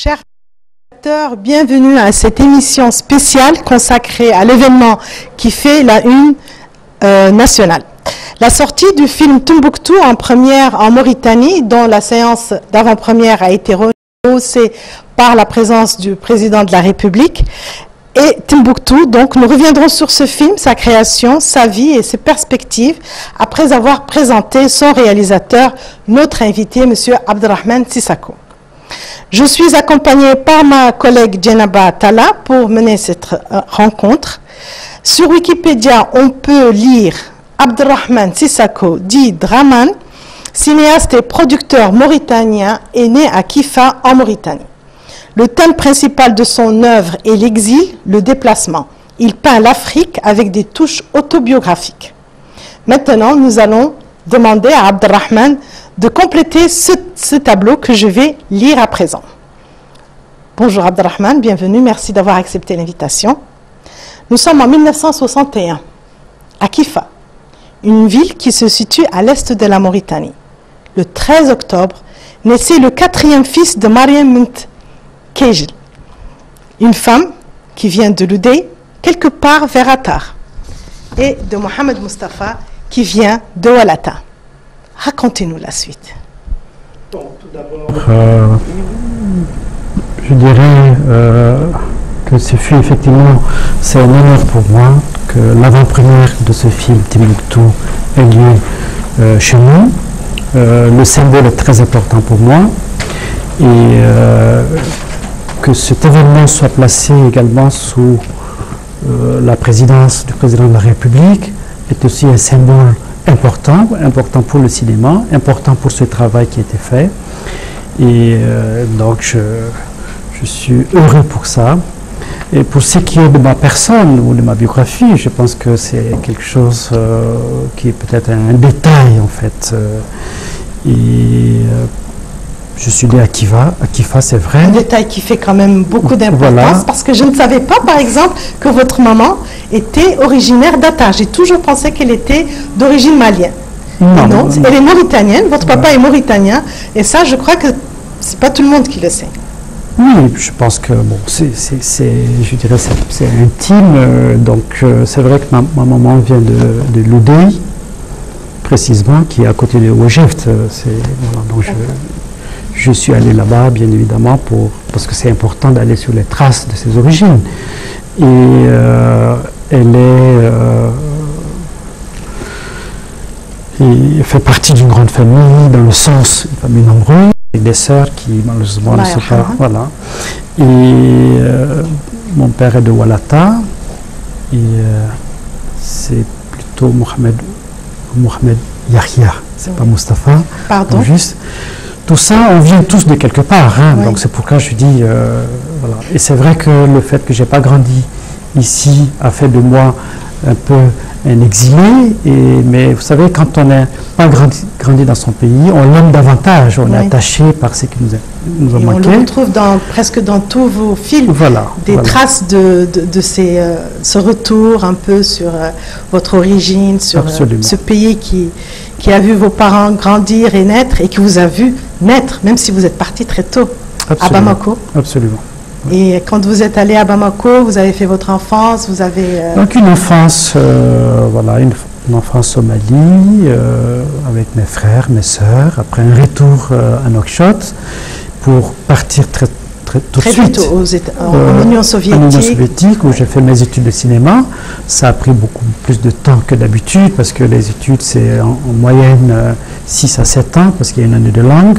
Chers spectateurs, bienvenue à cette émission spéciale consacrée à l'événement qui fait la une nationale. La sortie du film Tombouctou en première en Mauritanie, dont la séance d'avant-première a été rehaussée par la présence du président de la République, et Tombouctou, donc nous reviendrons sur ce film, sa création, sa vie et ses perspectives, après avoir présenté son réalisateur, notre invité, M. Abderrahmane Sissako. Je suis accompagnée par ma collègue Djenaba Talla pour mener cette rencontre. Sur Wikipédia, on peut lire Abderrahmane Sissako, dit Draman, cinéaste et producteur mauritanien, est né à Kifa en Mauritanie. Le thème principal de son œuvre est l'exil, le déplacement. Il peint l'Afrique avec des touches autobiographiques. Maintenant, nous allons demander à Abderrahmane de compléter ce tableau que je vais lire à présent. Bonjour Abderrahmane, bienvenue, merci d'avoir accepté l'invitation. Nous sommes en 1961, à Kifa, une ville qui se situe à l'est de la Mauritanie. Le 13 octobre, naissait le quatrième fils de Mariam Ment Kejil, une femme qui vient de Loudé, quelque part vers Attar, et de Mohamed Mustafa qui vient de Walata. Racontez-nous la suite. Bon, tout d'abord, je dirais que ce fut effectivement, c'est un honneur pour moi que l'avant-première de ce film Tombouctou ait lieu chez nous. Le symbole est très important pour moi et que cet événement soit placé également sous la présidence du président de la République est aussi un symbole important pour le cinéma, important pour ce travail qui a été fait. Et donc je suis heureux pour ça. Et pour ce qui est de ma personne ou de ma biographie, je pense que c'est quelque chose qui est peut-être un détail en fait. Je suis né à Kifa, c'est vrai. Un détail qui fait quand même beaucoup d'importance, voilà. Parce que je ne savais pas, par exemple, que votre maman était originaire d'Attar. J'ai toujours pensé qu'elle était d'origine malienne. Non, elle est mauritanienne, votre papa est mauritanien, et ça, je crois que c'est pas tout le monde qui le sait. Oui, je pense que bon, je dirais c'est intime. Donc c'est vrai que ma maman vient de Loudé, précisément, qui est à côté de Ouajeft. Voilà, donc je suis allé là-bas, bien évidemment, parce que c'est important d'aller sur les traces de ses origines. Et elle fait partie d'une grande famille, dans le sens, une famille nombreuse, et des sœurs qui, malheureusement, ne sont pas... Voilà. Et mon père est de Walata, et c'est plutôt Mohamed Yahya, c'est pas Mustafa. Pardon. Juste. Tout ça, on vient tous de quelque part, hein, oui. Donc c'est pourquoi je dis, voilà. Et c'est vrai que le fait que je n'ai pas grandi ici a fait de moi un peu un exilé, mais vous savez, quand on n'a pas grandi dans son pays, on l'aime davantage, on est attaché par ce qui nous a manqué. On le retrouve presque dans tous vos films, des traces de ce retour un peu sur votre origine, sur ce pays qui a vu vos parents grandir et naître, et qui vous a vu naître, même si vous êtes parti très tôt, à Bamako. Absolument. Et quand vous êtes allé à Bamako, vous avez fait votre enfance, vous avez... Donc une enfance, voilà, une enfance au Mali, avec mes frères, mes sœurs, après un retour à Nouakchott, pour partir tout de suite en Union soviétique. En Union soviétique, où j'ai fait mes études de cinéma. Ça a pris beaucoup plus de temps que d'habitude, parce que les études, c'est en moyenne 6 à 7 ans, parce qu'il y a une année de langue.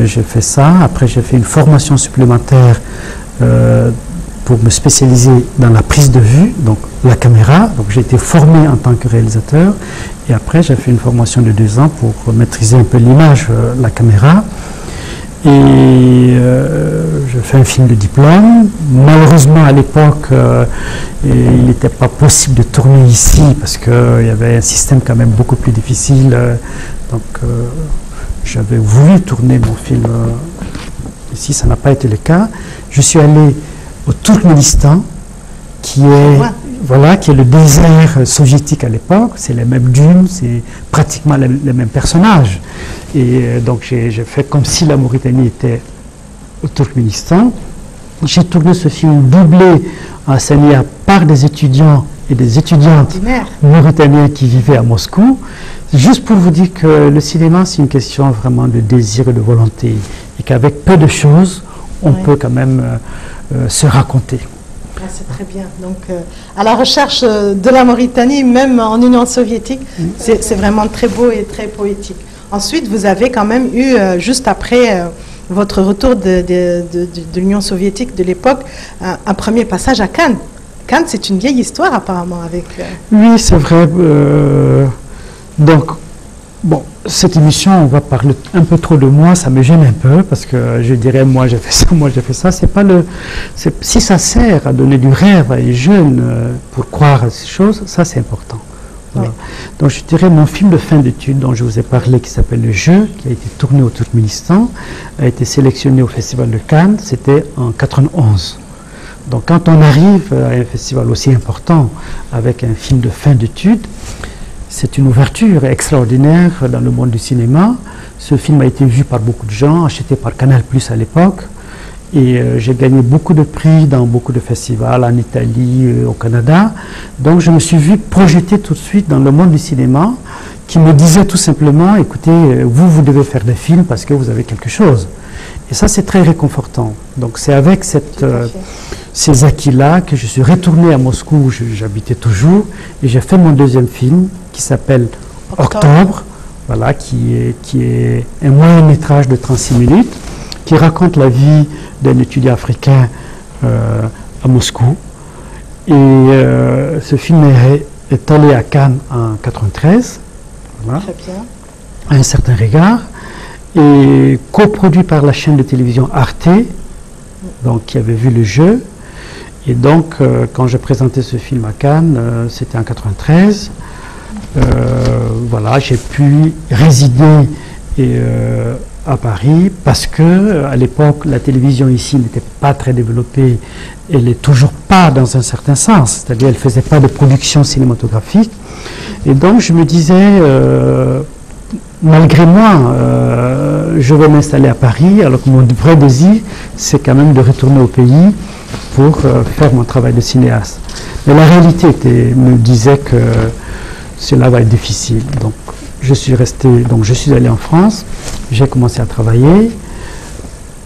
J'ai fait ça. Après, j'ai fait une formation supplémentaire pour me spécialiser dans la prise de vue, donc la caméra. Donc, j'ai été formé en tant que réalisateur. Et après, j'ai fait une formation de 2 ans pour maîtriser un peu l'image, la caméra. Et je fais un film de diplôme. Malheureusement, à l'époque, il n'était pas possible de tourner ici parce qu'il y avait un système quand même beaucoup plus difficile. Donc, j'avais voulu tourner mon film ici, ça n'a pas été le cas. Je suis allé au Turkménistan, qui est le désert soviétique à l'époque. C'est les mêmes dunes, c'est pratiquement les mêmes personnages. Et donc j'ai fait comme si la Mauritanie était au Turkménistan. J'ai tourné ce film doublé en Sania par des étudiants et des étudiantes mauritaniens qui vivaient à Moscou. Juste pour vous dire que le cinéma, c'est une question vraiment de désir et de volonté. Et qu'avec peu de choses, on peut quand même se raconter. Ah, c'est très bien. Donc, à la recherche de la Mauritanie, même en Union soviétique, c'est vraiment très beau et très poétique. Ensuite, vous avez quand même eu, juste après votre retour de l'Union soviétique de l'époque, un premier passage à Cannes. Cannes, c'est une vieille histoire apparemment avec... Oui, c'est vrai. Donc, bon, cette émission, on va parler un peu trop de moi, ça me gêne un peu, parce que je dirais, moi j'ai fait ça, moi j'ai fait ça. C'est pas le... Si ça sert à donner du rêve à les jeunes pour croire à ces choses, ça c'est important. Voilà. Donc je dirais, mon film de fin d'études dont je vous ai parlé, qui s'appelle Le Jeu, qui a été tourné au Turkménistan, a été sélectionné au Festival de Cannes, c'était en 91. Donc quand on arrive à un festival aussi important avec un film de fin d'études, c'est une ouverture extraordinaire dans le monde du cinéma. Ce film a été vu par beaucoup de gens, acheté par Canal+ à l'époque. Et j'ai gagné beaucoup de prix dans beaucoup de festivals, en Italie, au Canada. Donc je me suis vu projeter tout de suite dans le monde du cinéma, qui me disait tout simplement, écoutez, vous devez faire des films parce que vous avez quelque chose. Et ça, c'est très réconfortant. Donc c'est avec ces acquis-là que je suis retourné à Moscou, où j'habitais toujours, et j'ai fait mon deuxième film, qui s'appelle Octobre, voilà, qui est un moyen métrage de 36 minutes, qui raconte la vie d'un étudiant africain à Moscou. Et ce film est allé à Cannes en 93, voilà, à un certain regard, et coproduit par la chaîne de télévision Arte, donc qui avait vu Le Jeu. Et donc, quand je présentais ce film à Cannes, c'était en 93. Voilà, j'ai pu résider à Paris parce que à l'époque la télévision ici n'était pas très développée, elle n'est toujours pas dans un certain sens, c'est-à-dire elle ne faisait pas de production cinématographique, et donc je me disais malgré moi je vais m'installer à Paris, alors que mon vrai désir c'est quand même de retourner au pays pour faire mon travail de cinéaste, mais la réalité me disait que cela va être difficile. Donc je suis allé en France, j'ai commencé à travailler.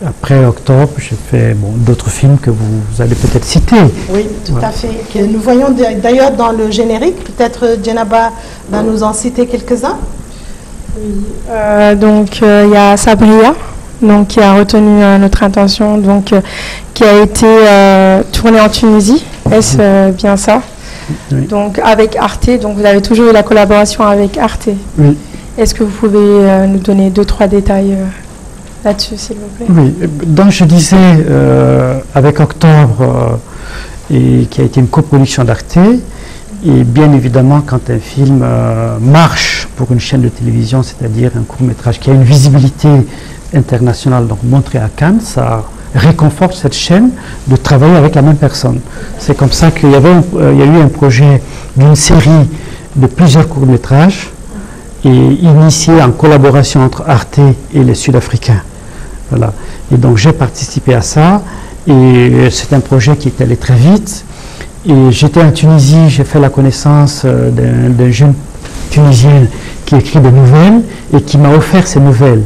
Après Octobre, j'ai fait d'autres films que vous allez peut-être citer. Oui, tout à fait. Que nous voyons d'ailleurs dans le générique. Peut-être Djenaba va nous en citer quelques-uns. Oui. Donc il y a Sabria, donc qui a retenu notre intention, donc qui a été tourné en Tunisie. Est-ce bien ça? Oui. Donc avec Arte, donc vous avez toujours eu la collaboration avec Arte. Oui. Est-ce que vous pouvez nous donner 2-3 détails là-dessus, s'il vous plaît? Oui, donc je disais avec Octobre, et qui a été une coproduction d'Arte, et bien évidemment quand un film marche pour une chaîne de télévision, c'est-à-dire un court-métrage qui a une visibilité internationale, donc montré à Cannes, ça réconforte cette chaîne de travailler avec la même personne. C'est comme ça qu'il y a eu un projet d'une série de plusieurs courts-métrages et initié en collaboration entre Arte et les Sud-Africains. Voilà. Et donc j'ai participé à ça et c'est un projet qui est allé très vite. Et j'étais en Tunisie, j'ai fait la connaissance d'un jeune Tunisien qui écrit des nouvelles et qui m'a offert ces nouvelles.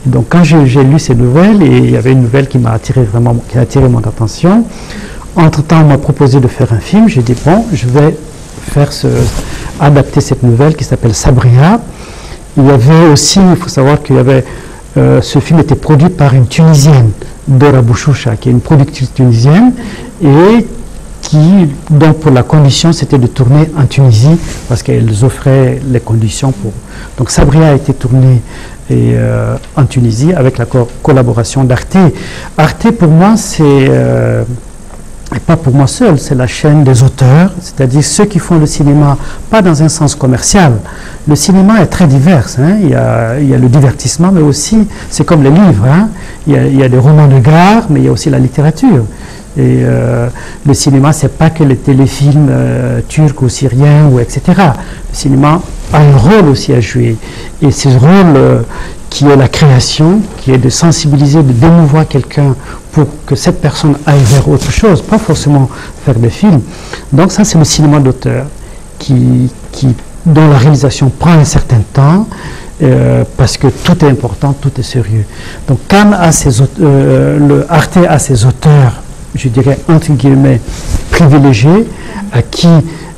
Donc quand j'ai lu ces nouvelles, et il y avait une nouvelle qui m'a attiré vraiment, qui a attiré mon attention, entre-temps on m'a proposé de faire un film, j'ai dit bon, je vais adapter cette nouvelle qui s'appelle Sabria. Il y avait aussi, il faut savoir qu'il y avait, ce film était produit par une Tunisienne, Dora Bouchoucha, qui est une productrice tunisienne, et donc pour la condition c'était de tourner en Tunisie, parce qu'elles offraient les conditions pour... Donc Sabria a été tourné en Tunisie avec la collaboration d'Arte. Arte pour moi c'est, et pas pour moi seul, c'est la chaîne des auteurs, c'est-à-dire ceux qui font le cinéma, pas dans un sens commercial. Le cinéma est très divers, hein. Il y a le divertissement, mais aussi, c'est comme les livres, hein. Il y a des romans de gare, mais il y a aussi la littérature. Et le cinéma, c'est pas que les téléfilms turcs ou syriens, ou etc. Le cinéma a un rôle aussi à jouer. Et ces rôles qui est la création, qui est de sensibiliser, de démouvoir quelqu'un pour que cette personne aille vers autre chose, pas forcément faire des films. Donc ça, c'est le cinéma d'auteur dont la réalisation prend un certain temps, parce que tout est important, tout est sérieux. Donc Cannes a le Arte a ses auteurs, je dirais entre guillemets, privilégiés, à qui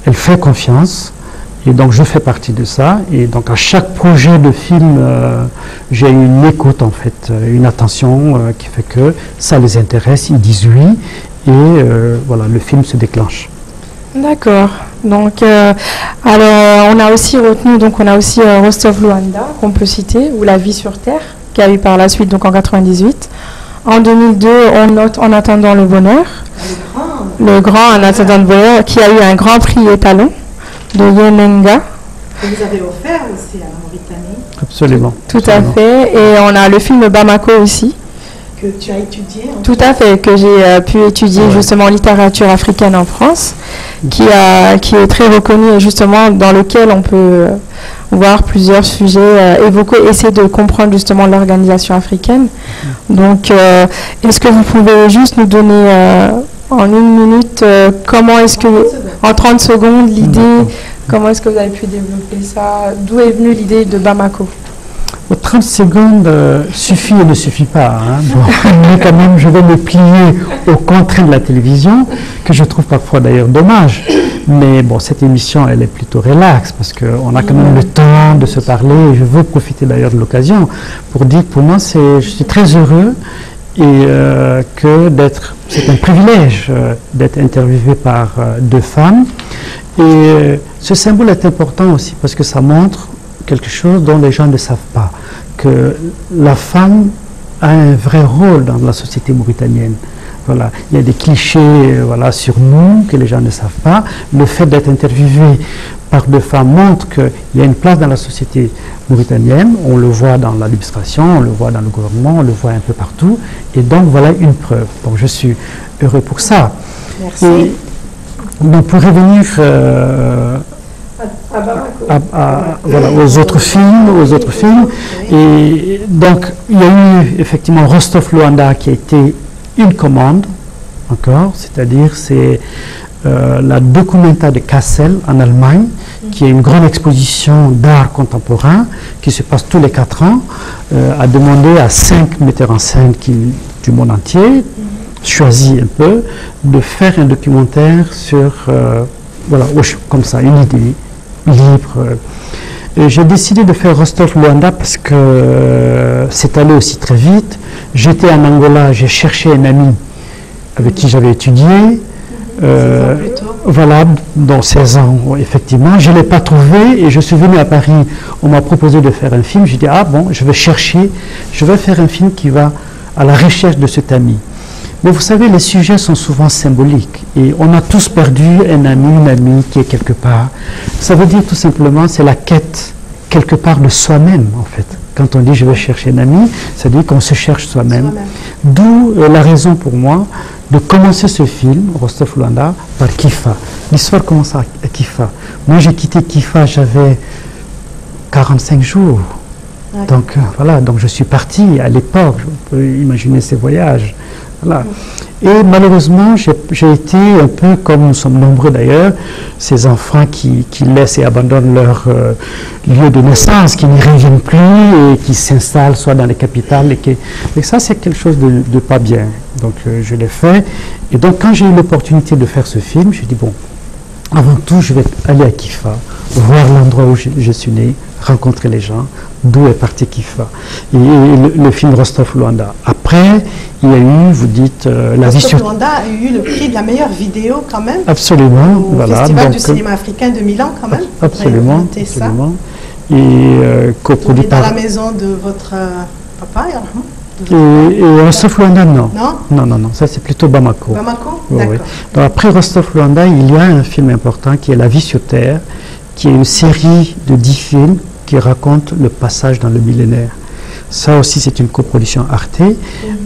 elle fait confiance. Et donc je fais partie de ça. Et donc à chaque projet de film, j'ai une écoute en fait, une attention qui fait que ça les intéresse, ils disent oui. Et voilà, le film se déclenche. D'accord. Donc, alors, on a aussi retenu, donc on a aussi Rostov Luanda, qu'on peut citer, ou La vie sur Terre, qui a eu par la suite, donc en 98. En 2002, on note En attendant le bonheur. Le grand En attendant le bonheur, qui a eu un grand prix étalon de Yenenga. Que vous avez offert aussi à la Mauritanie. Absolument. Tout à fait. Et on a le film Bamako aussi. Que tu as étudié. Tout à fait, que j'ai pu étudier justement en littérature africaine en France, qui est très reconnue justement, dans lequel on peut voir plusieurs sujets évoqués, essayer de comprendre justement l'organisation africaine. Donc, est-ce que vous pouvez juste nous donner en une minute comment est-ce que, en 30 secondes, l'idée, comment est-ce que vous avez pu développer ça, d'où est venue l'idée de Bamako? 30 secondes suffit et ne suffit pas. Hein. Bon, mais quand même, je vais me plier aux contraintes de la télévision, que je trouve parfois d'ailleurs dommage. Mais bon, cette émission, elle est plutôt relaxe, parce qu'on a quand même le temps de se parler. Et je veux profiter d'ailleurs de l'occasion pour dire que pour moi, je suis très heureux et c'est un privilège d'être interviewé par deux femmes. Et ce symbole est important aussi, parce que ça montre quelque chose dont les gens ne savent pas, que la femme a un vrai rôle dans la société mauritanienne. Voilà. Il y a des clichés sur nous que les gens ne savent pas. Le fait d'être interviewé par deux femmes montre qu'il y a une place dans la société mauritanienne. On le voit dans l'administration, on le voit dans le gouvernement, on le voit un peu partout. Et donc voilà une preuve. Donc je suis heureux pour ça. Merci. Et, donc pour revenir aux autres films. Et donc, il y a eu effectivement Rostov Luanda qui a été une commande, encore, c'est-à-dire c'est la Documenta de Kassel en Allemagne, qui est une grande exposition d'art contemporain qui se passe tous les 4 ans, a demandé à 5 metteurs en scène du monde entier, choisi un peu, de faire un documentaire sur, comme ça, une idée libre. J'ai décidé de faire Rostov Luanda parce que c'est allé aussi très vite. J'étais en Angola, j'ai cherché un ami avec qui j'avais étudié. Dans 16 ans, effectivement. Je ne l'ai pas trouvé et je suis venu à Paris. On m'a proposé de faire un film. J'ai dit, je vais chercher, je vais faire un film qui va à la recherche de cet ami. Mais vous savez, les sujets sont souvent symboliques et on a tous perdu un ami, une amie qui est quelque part. Ça veut dire tout simplement, c'est la quête quelque part de soi-même en fait. Quand on dit je vais chercher un ami, ça veut dire qu'on se cherche soi-même. D'où la raison pour moi de commencer ce film, Rostov Luanda, par Kifa. L'histoire commence à Kifa. Moi j'ai quitté Kifa, j'avais 45 jours. Donc donc je suis parti à l'époque, on peut imaginer ces voyages. Voilà. Et malheureusement, j'ai été un peu comme nous sommes nombreux d'ailleurs, ces enfants qui laissent et abandonnent leur lieu de naissance, qui n'y reviennent plus et qui s'installent soit dans les capitales. Et ça, c'est quelque chose de pas bien. Donc je l'ai fait. Et donc quand j'ai eu l'opportunité de faire ce film, j'ai dit avant tout, je vais aller à Kifa, voir l'endroit où je suis né, rencontrer les gens, d'où est parti Kifa. Et le film Rostov Luanda. Après, il y a eu, vous dites, la vie sur... Rostov Luanda a eu le prix de la meilleure vidéo quand même. Absolument. Au Festival du cinéma africain de Milan quand même. Absolument. Et coproduit par... dans la maison de votre papa, et Rostov Luanda, non. Non, ça c'est plutôt Bamako. Bamako, d'accord. Donc après Rostov Luanda, il y a un film important qui est La vie sur Terre, qui est une série de 10 films qui racontent le passage dans le millénaire. Ça aussi c'est une coproduction Arte.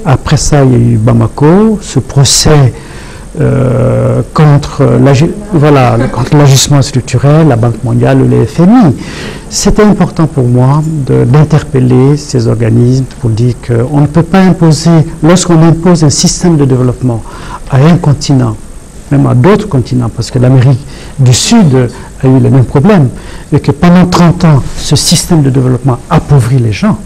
Après ça, il y a eu Bamako, ce procès contre l'ajustement structurel, la Banque mondiale ou les FMI. C'était important pour moi d'interpeller ces organismes pour dire qu'on ne peut pas imposer, lorsqu'on impose un système de développement à un continent, même à d'autres continents, parce que l'Amérique du Sud a eu les mêmes problèmes, et que pendant 30 ans, ce système de développement appauvrit les gens,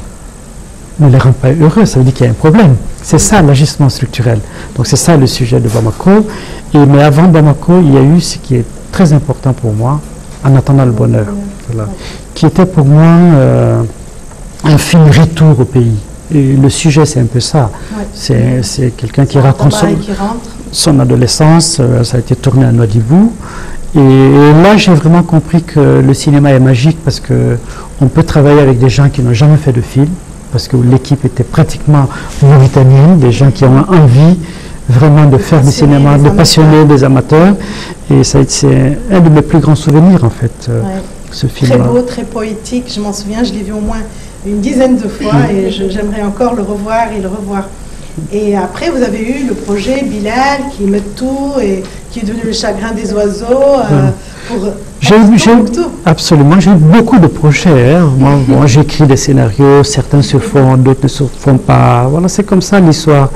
ne les rend pas heureux, ça veut dire qu'il y a un problème. C'est ça l'ajustement structurel. Donc c'est ça le sujet de Bamako. Mais avant Bamako, il y a eu ce qui est très important pour moi, En attendant le bonheur, voilà, qui était pour moi un film retour au pays. Et le sujet, c'est un peu ça. Ouais. C'est quelqu'un qui raconte son adolescence, ça a été tourné à Nouadhibou. Et là, j'ai vraiment compris que le cinéma est magique parce qu'on peut travailler avec des gens qui n'ont jamais fait de film, parce que l'équipe était pratiquement mauritanienne, des gens qui ont envie vraiment de faire du cinéma, de passionner des amateurs. Et c'est un de mes plus grands souvenirs, en fait, ce film-là. Très beau, très poétique. Je m'en souviens, je l'ai vu au moins une dizaine de fois et j'aimerais encore le revoir et le revoir. Et après, vous avez eu le projet Bilal qui met tout et qui est devenu le chagrin des oiseaux pour absolument, j'ai eu beaucoup de projets. Hein. Moi, j'écris des scénarios, certains se font, d'autres ne se font pas. Voilà, c'est comme ça l'histoire,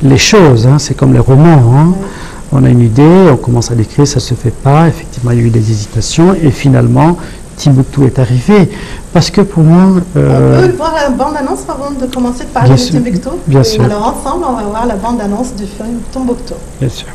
les choses. Hein. C'est comme les romans. Hein. On a une idée, on commence à l'écrire, ça ne se fait pas. Effectivement, il y a eu des hésitations et finalement, Timbuktu est arrivé. Parce que pour moi... On peut voir la bande-annonce avant de commencer de parler de Timbuktu. Bien sûr. Alors ensemble, on va voir la bande-annonce du film Tombouctou. Bien sûr.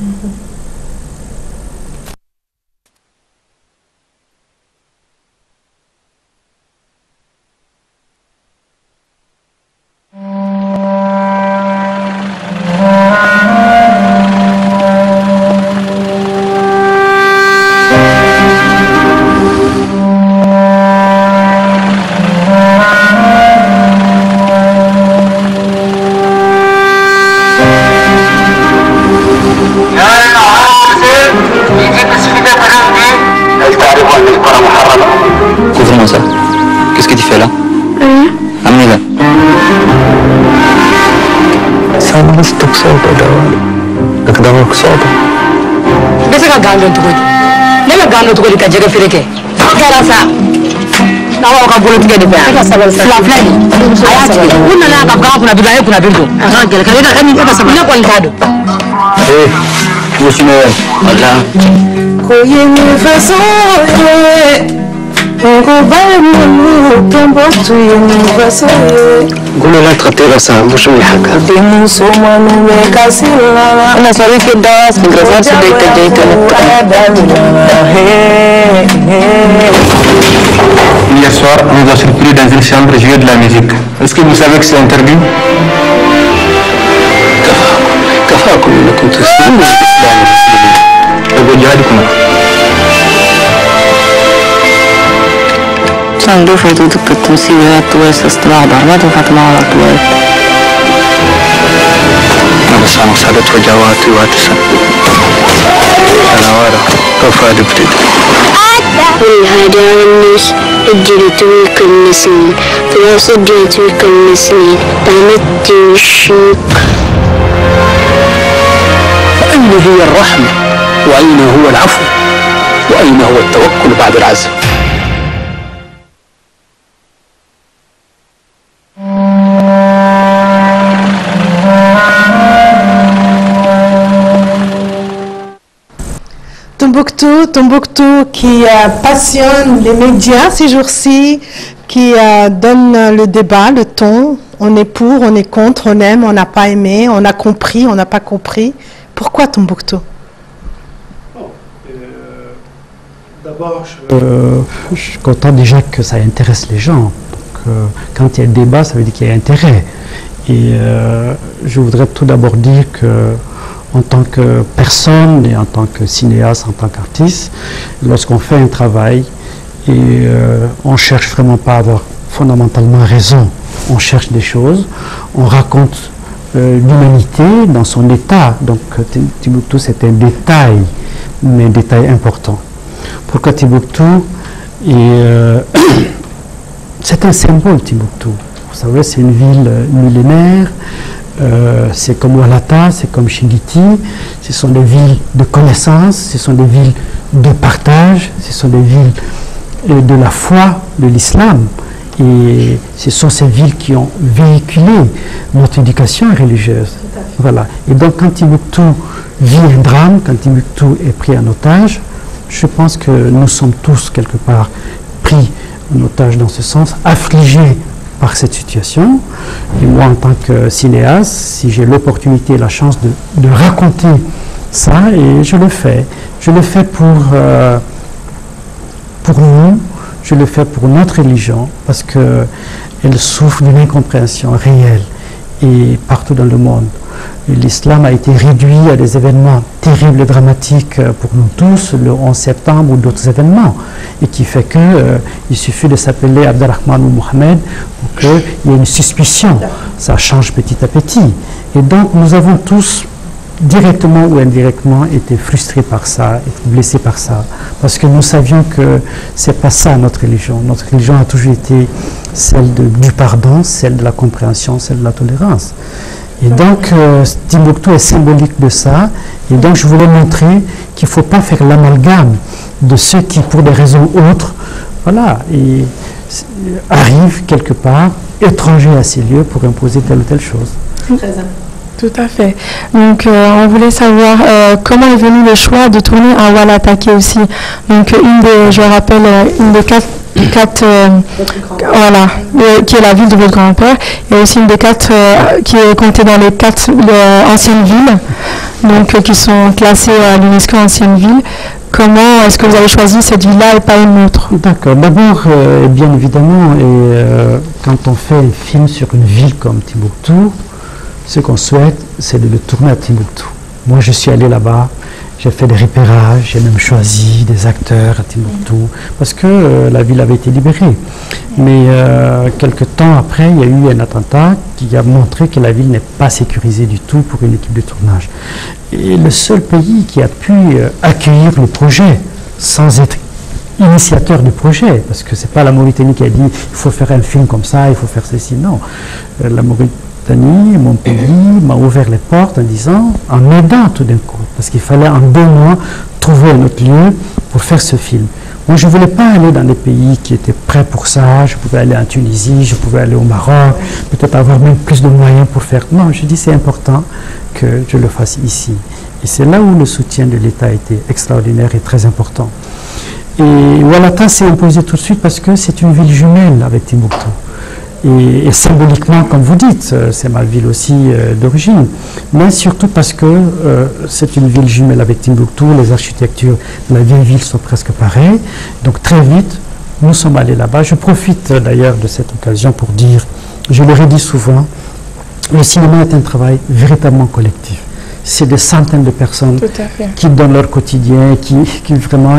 Qu'est-ce que tu fais là? Amenez-la. Ça me reste tout ça, d'accord, d'accord, ça. Qu'est-ce que tu as gagné? Ne me gagne tout que tu as déjà fait. Qu'est-ce que ça? Na waka bolo tige de ba fla fla ni ayati kunna na ka ga kuna bilaye kuna bindo aha gele kale da kani ka sama na ko ntado Monsieur Noël, voilà. Koye ni façon on va nous Tombouctou ni façon قولوا لا تغطي راسها مش من حقها ديمو سوما نو كاسيلا أنا صاري في الداس مدرسات سبيت جيت Hier soir, on nous a surpris dans une chambre jouer de la musique. Est-ce que vous savez que c'est interdit? كفاكم انكم تسلموا الاسلام المسلمين وجهادكم صندوق حدود التمثيليات تويس استطلاع ضربات وفتمة على الطويل أنا بس أنا صارت وجواتي واتسا أنا وارا كفا دبتد والهدى والناس أجلت ويك النسين فلا صديت ويك النسين طعمت الشيك أين هي الرحمة وأين هو العفو وأين هو التوكل بعد العزم Tombouctou qui passionne les médias ces jours-ci, qui donne le débat, le ton. On est pour, on est contre, on aime, on n'a pas aimé, on a compris, on n'a pas compris. Pourquoi Tombouctou? D'abord, je suis content déjà que ça intéresse les gens. Donc, quand il y a débat, ça veut dire qu'il y a intérêt. Et je voudrais tout d'abord dire que en tant que personne et en tant que cinéaste, en tant qu'artiste, lorsqu'on fait un travail et on ne cherche vraiment pas à avoir fondamentalement raison, on cherche des choses, on raconte l'humanité dans son état. Donc Timbuktu c'est un détail, mais un détail important. Pourquoi Timbuktu? C'est un symbole Timbuktu. Vous savez, c'est une ville millénaire. c'est comme Walata, c'est comme Shingiti, ce sont des villes de connaissance, ce sont des villes de partage, ce sont des villes de la foi de l'islam. Et ce sont ces villes qui ont véhiculé notre éducation religieuse. Voilà. Et donc quand Timbuktu vit un drame, quand Timbuktu est pris en otage, je pense que nous sommes tous quelque part pris en otage dans ce sens, affligés par cette situation. Et moi, en tant que cinéaste, si j'ai l'opportunité et la chance de raconter ça, et je le fais pour nous, je le fais pour notre religion, parce qu'elle souffre d'une incompréhension réelle et partout dans le monde. L'islam a été réduit à des événements terribles et dramatiques pour nous tous, le 11 septembre ou d'autres événements, et qui fait qu'il suffit de s'appeler Abdelrahman ou Mohamed pour qu'il y ait une suspicion. Ça change petit à petit. Et donc nous avons tous, directement ou indirectement, été frustrés par ça, été blessés par ça, parce que nous savions que c'est pas ça notre religion. Notre religion a toujours été celle du pardon, celle de la compréhension, celle de la tolérance. Et donc, Timbuktu est symbolique de ça. Et donc, je voulais montrer qu'il ne faut pas faire l'amalgame de ceux qui, pour des raisons autres, voilà, et arrivent quelque part, étrangers à ces lieux, pour imposer telle ou telle chose. Tout à fait. Donc, on voulait savoir comment est venu le choix de tourner à Walata, qui est aussi, donc, je rappelle, une des quatre voilà, qui est la ville de votre grand-père, et aussi une des quatre qui est comptée dans les quatre anciennes villes, donc qui sont classées à l'UNESCO anciennes villes. Comment est-ce que vous avez choisi cette ville-là et pas une autre? D'accord. D'abord, bien évidemment, quand on fait un film sur une ville comme Timbuktu, ce qu'on souhaite, c'est de le tourner à Timbuktu. Moi, je suis allé là-bas. J'ai fait des repérages, j'ai même choisi des acteurs à Timbuktu, parce que la ville avait été libérée. Mais quelques temps après, il y a eu un attentat qui a montré que la ville n'est pas sécurisée du tout pour une équipe de tournage. Et le seul pays qui a pu accueillir le projet sans être initiateur du projet, parce que ce n'est pas la Mauritanie qui a dit il faut faire un film comme ça, il faut faire ceci, non. La Mauritanie, mon pays, m'a ouvert les portes en disant, en aidant tout d'un coup, parce qu'il fallait en 2 mois trouver un autre lieu pour faire ce film. Moi, je ne voulais pas aller dans des pays qui étaient prêts pour ça. Je pouvais aller en Tunisie, je pouvais aller au Maroc, peut-être avoir même plus de moyens pour faire. Non, je dis c'est important que je le fasse ici. Et c'est là où le soutien de l'État a été extraordinaire et très important. Et Walata s'est imposé tout de suite parce que c'est une ville jumelle avec Timbuktu. Et symboliquement, comme vous dites, c'est ma ville aussi d'origine, mais surtout parce que c'est une ville jumelle avec Timbuktu, les architectures de la vieille ville sont presque pareilles, donc très vite, nous sommes allés là-bas. Je profite d'ailleurs de cette occasion pour dire, je le redis souvent, le cinéma est un travail véritablement collectif. C'est des centaines de personnes qui donnent leur quotidien, qui vraiment,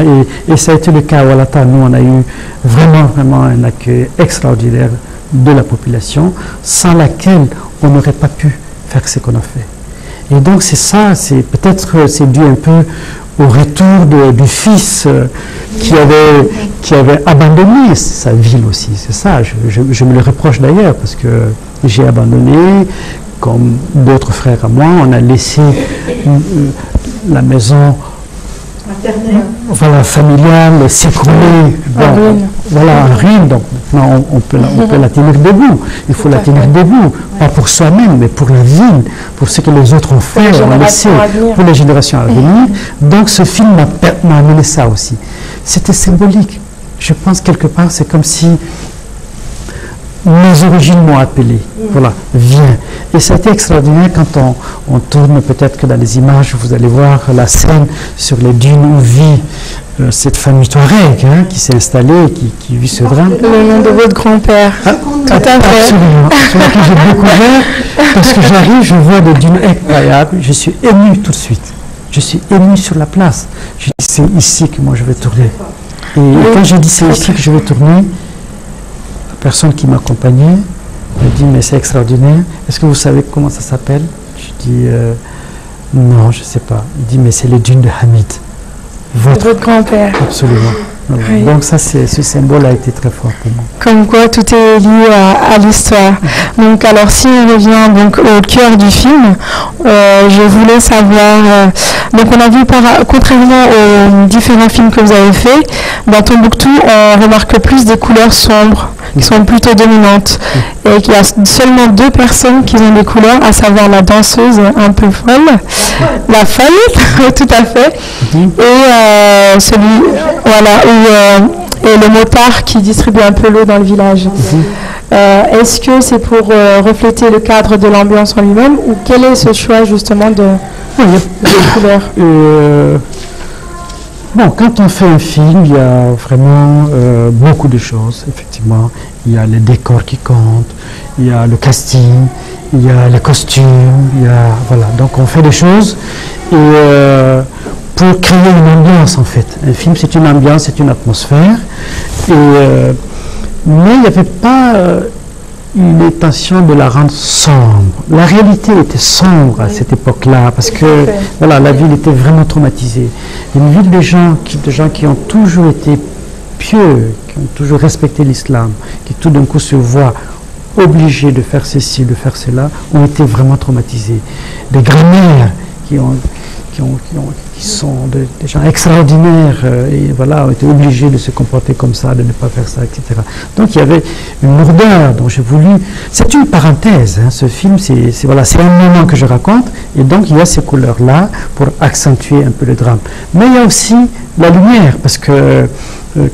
et ça a été le cas à Walata. Nous, on a eu vraiment un accueil extraordinaire de la population, sans laquelle on n'aurait pas pu faire ce qu'on a fait. Et donc c'est ça, c'est peut-être c'est dû un peu au retour du fils qui avait abandonné sa ville aussi. C'est ça, je me le reproche d'ailleurs, parce que j'ai abandonné, comme d'autres frères à moi, on a laissé la maison voilà, familiale s'écrouler, voilà, en ruine. Donc maintenant on peut la tenir debout. Il faut la tenir debout, pas pour soi-même, mais pour la ville, pour ce que les autres ont fait, ont laissé, pour les générations à venir. Donc ce film m'a amené ça aussi. C'était symbolique. Je pense quelque part, c'est comme si mes origines m'ont appelé. Voilà, viens. Et ça a été extraordinaire quand on tourne, peut-être que dans les images, vous allez voir la scène sur les dunes où vit cette famille Touareg qui s'est installée, qui vit ce drame. Le nom de votre grand-père. Tout à fait. Absolument. Celui que j'ai découvert, parce que j'arrive, je vois des dunes incroyables, je suis ému tout de suite. Je suis ému sur la place. Je dis, c'est ici que moi je vais tourner. Et quand j'ai dit c'est ici que je vais tourner, personne qui m'accompagnait me dit mais c'est extraordinaire, est-ce que vous savez comment ça s'appelle? Je dis non, je ne sais pas. Il dit mais c'est les dunes de Hamid, votre grand-père. Absolument. Voilà. Oui. Donc ça, ce symbole a été très fort pour moi. Comme quoi tout est lié à l'histoire. Donc alors si on revient donc au cœur du film, je voulais savoir, donc on a vu contrairement aux différents films que vous avez faits, dans Tombouctou on remarque plus des couleurs sombres qui sont plutôt dominantes et qu'il y a seulement 2 personnes qui ont des couleurs, à savoir la danseuse un peu folle, la folle, tout à fait, et celui, voilà, et le motard qui distribue un peu l'eau dans le village. Est-ce que c'est pour refléter le cadre de l'ambiance en lui-même ou quel est ce choix justement de couleurs? Bon, quand on fait un film, il y a vraiment beaucoup de choses, effectivement. Il y a les décors qui comptent, il y a le casting, il y a les costumes, il y a, voilà. Donc on fait des choses et pour créer une ambiance en fait. Un film, c'est une ambiance, c'est une atmosphère. Mais il n'y avait pas une intention de la rendre sombre. La réalité était sombre à cette époque-là, parce que voilà, la ville était vraiment traumatisée. Une ville de gens qui ont toujours été pieux, qui ont toujours respecté l'islam, qui tout d'un coup se voient obligés de faire ceci, de faire cela, ont été vraiment traumatisés. Des grands-mères qui sont des gens extraordinaires et voilà, ont été obligés de se comporter comme ça, de ne pas faire ça, etc. Donc il y avait une lourdeur dont j'ai voulu... C'est une parenthèse, hein, ce film, c'est un moment que je raconte et donc il y a ces couleurs-là pour accentuer un peu le drame. Mais il y a aussi la lumière, parce que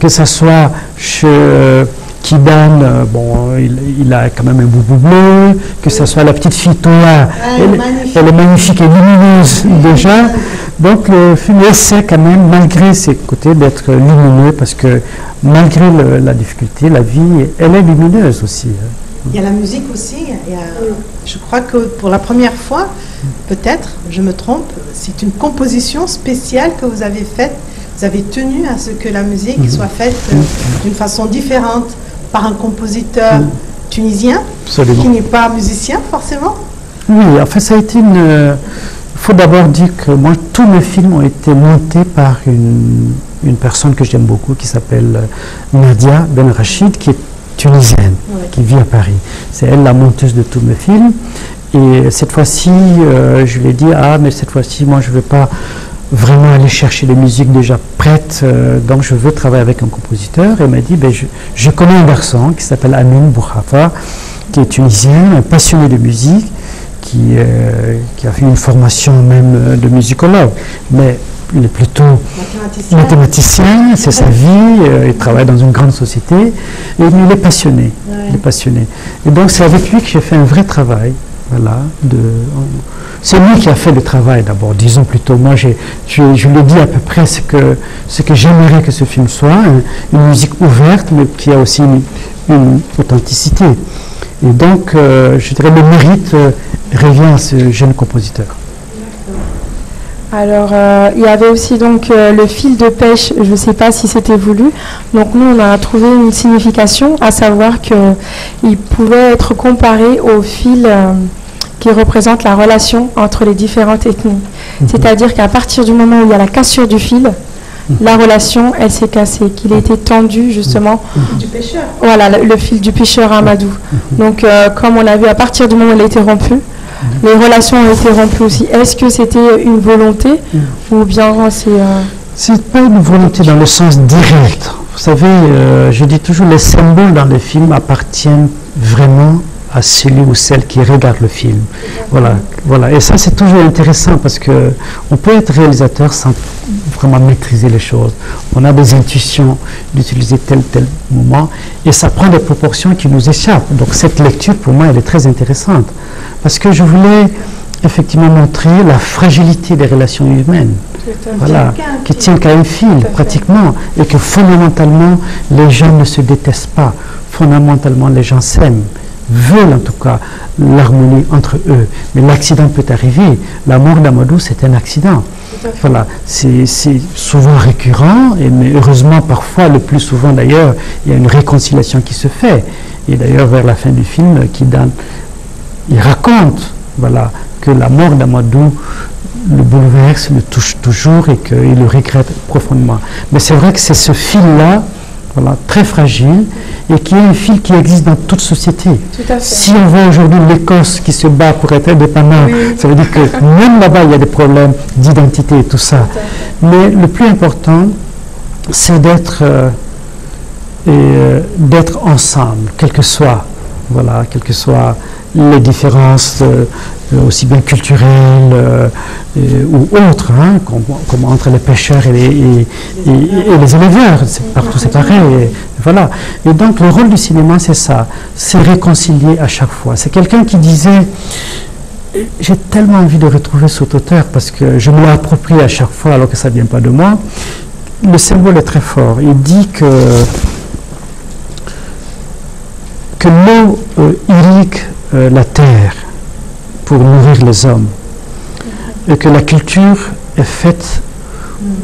ça soit chez... Kidane, bon, il a quand même un boubou bleu, que ce soit la petite fille Toa, elle est magnifique et lumineuse déjà. Donc le film essaie quand même, malgré ses côtés, d'être lumineux, parce que malgré la difficulté, la vie, elle est lumineuse aussi. Il y a la musique aussi, je crois que pour la première fois, peut-être, je me trompe, c'est une composition spéciale que vous avez faite, vous avez tenu à ce que la musique soit faite d'une façon différente, par un compositeur tunisien, Absolument. Qui n'est pas musicien forcément. Oui, en fait ça a été il faut d'abord dire que moi, tous mes films ont été montés par une personne que j'aime beaucoup, qui s'appelle Nadia Ben Rachid, qui est tunisienne, qui vit à Paris. C'est elle la monteuse de tous mes films. Et cette fois-ci, je lui ai dit, mais cette fois-ci, moi je ne veux pas vraiment aller chercher des musiques déjà prêtes, donc je veux travailler avec un compositeur. Et elle m'a dit, je connais un garçon qui s'appelle Amin Bouhafa, qui est tunisien, un passionné de musique, qui a fait une formation même de musicologue, mais il est plutôt mathématicien, c'est sa vie, il travaille dans une grande société, et il est passionné. Il est passionné. Et donc c'est avec lui que j'ai fait un vrai travail. Voilà, c'est lui qui a fait le travail d'abord, disons plutôt. Moi, je lui ai dit à peu près ce que j'aimerais que ce film soit, une musique ouverte, mais qui a aussi une authenticité. Et donc, je dirais, le mérite revient à ce jeune compositeur. Alors, il y avait aussi donc le fil de pêche, je ne sais pas si c'était voulu. Donc nous, on a trouvé une signification, à savoir qu'il pouvait être comparé au fil qui représente la relation entre les différentes ethnies. C'est-à-dire qu'à partir du moment où il y a la cassure du fil, la relation, elle s'est cassée, qu'il a été tendu justement. Du pêcheur. Voilà, le fil du pêcheur Amadou. Donc, comme on a vu, à partir du moment où il a été rompu, les relations ont été rompues aussi. Est-ce que c'était une volonté ou bien c'est... C'est pas une volonté dans le sens direct. Vous savez, je dis toujours, les symboles dans les films appartiennent vraiment à celui ou celle qui regarde le film. Voilà. Et ça, c'est toujours intéressant parce que on peut être réalisateur sans vraiment maîtriser les choses. On a des intuitions d'utiliser tel moment et ça prend des proportions qui nous échappent. Donc cette lecture, pour moi, elle est très intéressante parce que je voulais effectivement montrer la fragilité des relations humaines. Voilà, qui tient qu'à un fil pratiquement et que fondamentalement les gens ne se détestent pas. Fondamentalement, les gens s'aiment, veulent en tout cas l'harmonie entre eux. Mais l'accident peut arriver. La mort d'Amadou, c'est un accident. Voilà, c'est souvent récurrent, mais heureusement, parfois, le plus souvent d'ailleurs, il y a une réconciliation qui se fait. Et d'ailleurs, vers la fin du film, il raconte que la mort d'Amadou le bouleverse, le touche toujours et qu'il le regrette profondément. Mais c'est vrai que c'est ce fil-là, voilà, très fragile, et qui est un fil qui existe dans toute société. Tout à fait. Si on voit aujourd'hui l'Écosse qui se bat pour être indépendant, ça veut dire que même là-bas, il y a des problèmes d'identité et tout ça. Mais le plus important, c'est d'être ensemble, quelles que soient les différences, aussi bien culturelles ou autres, hein, comme entre les pêcheurs et les éleveurs, partout c'est pareil. Voilà. Et donc le rôle du cinéma, c'est ça, c'est réconcilier à chaque fois. C'est quelqu'un qui disait, j'ai tellement envie de retrouver cet auteur parce que je me l'ai approprié à chaque fois alors que ça ne vient pas de moi. Le symbole est très fort. Il dit que l'eau irrigue la terre pour nourrir les hommes et que la culture est faite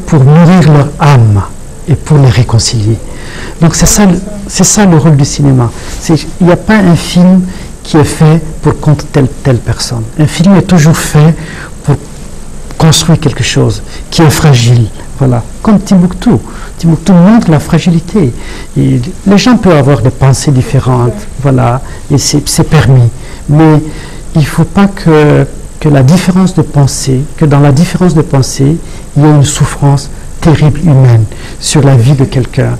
pour nourrir leur âme et pour les réconcilier. Donc c'est ça le rôle du cinéma. Il n'y a pas un film qui est fait pour contre telle personne. Un film est toujours fait pour construire quelque chose qui est fragile. Voilà. Comme Timbuktu. Timbuktu montre la fragilité. Et les gens peuvent avoir des pensées différentes. Voilà. Et c'est permis. Mais il ne faut pas que la différence de pensée, que dans la différence de pensée, il y ait une souffrance terrible humaine sur la vie de quelqu'un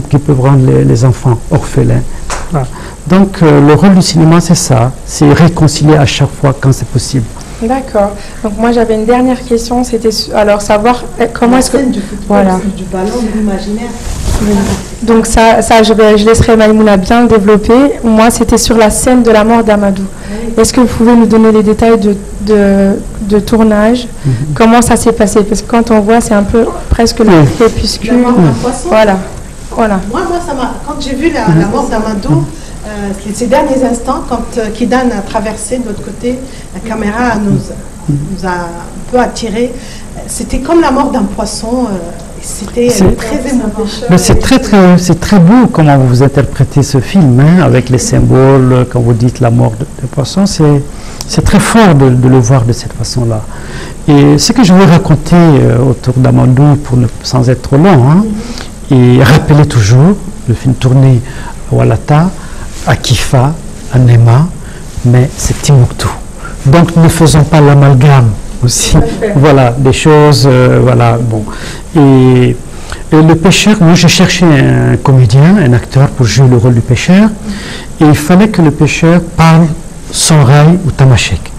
qui peut rendre les enfants orphelins. Voilà. Donc le rôle du cinéma, c'est ça. C'est réconcilier à chaque fois quand c'est possible. D'accord. Donc moi j'avais une dernière question, c'était alors savoir comment est-ce que voilà du ballon de l'imaginaire. Oui. Donc ça je laisserai Maïmouna bien le développer. Moi c'était sur la scène de la mort d'Amadou. Oui. Est-ce que vous pouvez nous donner les détails de tournage? Comment ça s'est passé? Parce que quand on voit c'est un peu presque le crépuscule. Voilà. Moi quand j'ai vu la mort d'Amadou, ces derniers instants, quand Kidan a traversé de l'autre côté, la caméra nous a un peu attirés. C'était comme la mort d'un poisson. C'était très émouvant. C'est très beau comment vous interprétez ce film, hein, avec les symboles, quand vous dites la mort d'un poisson. C'est très fort de le voir de cette façon-là. Et ce que je veux raconter autour d'Amadou, sans être trop long, hein, et rappeler toujours le film tourné à Walata, à Kifa, à Nema, mais c'est Timbuktu. Donc ne faisons pas l'amalgame aussi. Voilà, des choses, voilà, bon. Et le pêcheur, moi je cherchais un comédien, un acteur pour jouer le rôle du pêcheur, et il fallait que le pêcheur parle Songhai ou Tamashek.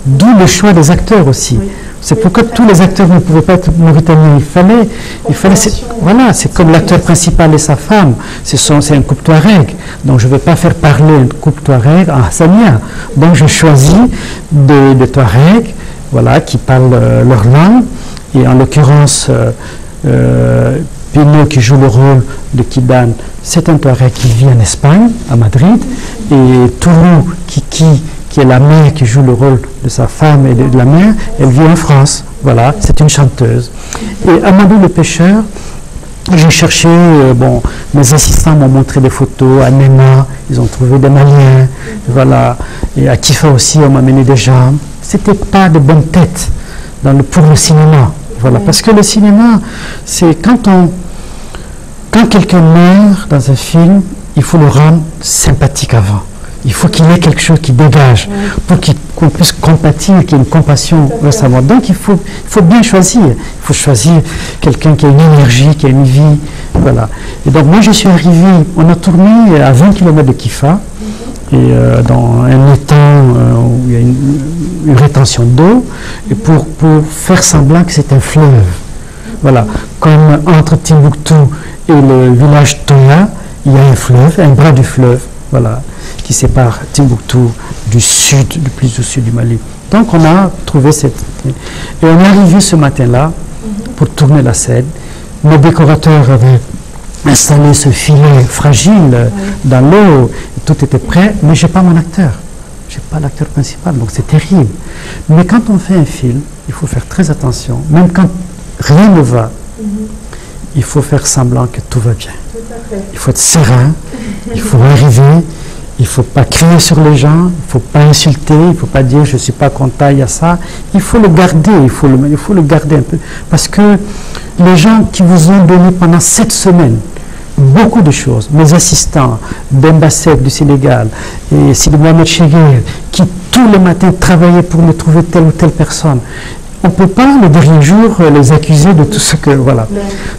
D'où le choix des acteurs aussi. Oui. C'est pourquoi tous les acteurs ne pouvaient pas être mauritaniens. Il fallait voilà, c'est comme l'acteur principal et sa femme. C'est un couple Touareg. Donc je ne vais pas faire parler un couple Touareg en Hassania. Donc je choisis des Touaregs, voilà, qui parlent leur langue. Et en l'occurrence, Pino qui joue le rôle de Kidan, c'est un Touareg qui vit en Espagne, à Madrid. Et Tourou qui est la mère qui joue le rôle de sa femme et de la mère, elle vit en France. Voilà, c'est une chanteuse. Et Amadou le pêcheur, j'ai cherché, mes assistants m'ont montré des photos, à Nema, ils ont trouvé des Maliens, voilà. Et à Kifa aussi, on m'a amené des gens. C'était pas de bonnes têtes pour le cinéma. Voilà, parce que le cinéma, c'est quand quelqu'un meurt dans un film, il faut le rendre sympathique avant. Il faut qu'il y ait quelque chose qui dégage pour qu'on puisse compatir, qu'il y ait une compassion récemment. Donc il faut bien choisir. Il faut choisir quelqu'un qui a une énergie, qui a une vie. Voilà. Et donc moi je suis arrivé, on a tourné à 20 km de Kifa, et dans un étang où il y a une rétention d'eau, et pour faire semblant que c'est un fleuve. Voilà. Comme entre Timbuktu et le village Toya, il y a un fleuve, un bras du fleuve. Voilà, qui sépare Timbuktu du plus au sud du Mali. Donc on a trouvé cette... Et on est arrivé ce matin-là pour tourner la scène. Nos décorateurs avaient installé ce filet fragile dans l'eau, tout était prêt, mais je n'ai pas mon acteur. Je n'ai pas l'acteur principal, donc c'est terrible. Mais quand on fait un film, il faut faire très attention. Même quand rien ne va, il faut faire semblant que tout va bien. Il faut être serein, il faut arriver Il ne faut pas crier sur les gens, il ne faut pas insulter, il ne faut pas dire je ne suis pas content, il y a ça. Il faut le garder, il faut le garder un peu. Parce que les gens qui vous ont donné pendant 7 semaines beaucoup de choses, mes assistants, Demba Seck du Sénégal et Sidi Mohamed Cheguer, qui tous les matins travaillaient pour me trouver telle ou telle personne. On ne peut pas le dernier jour les accuser de tout ce que... Voilà.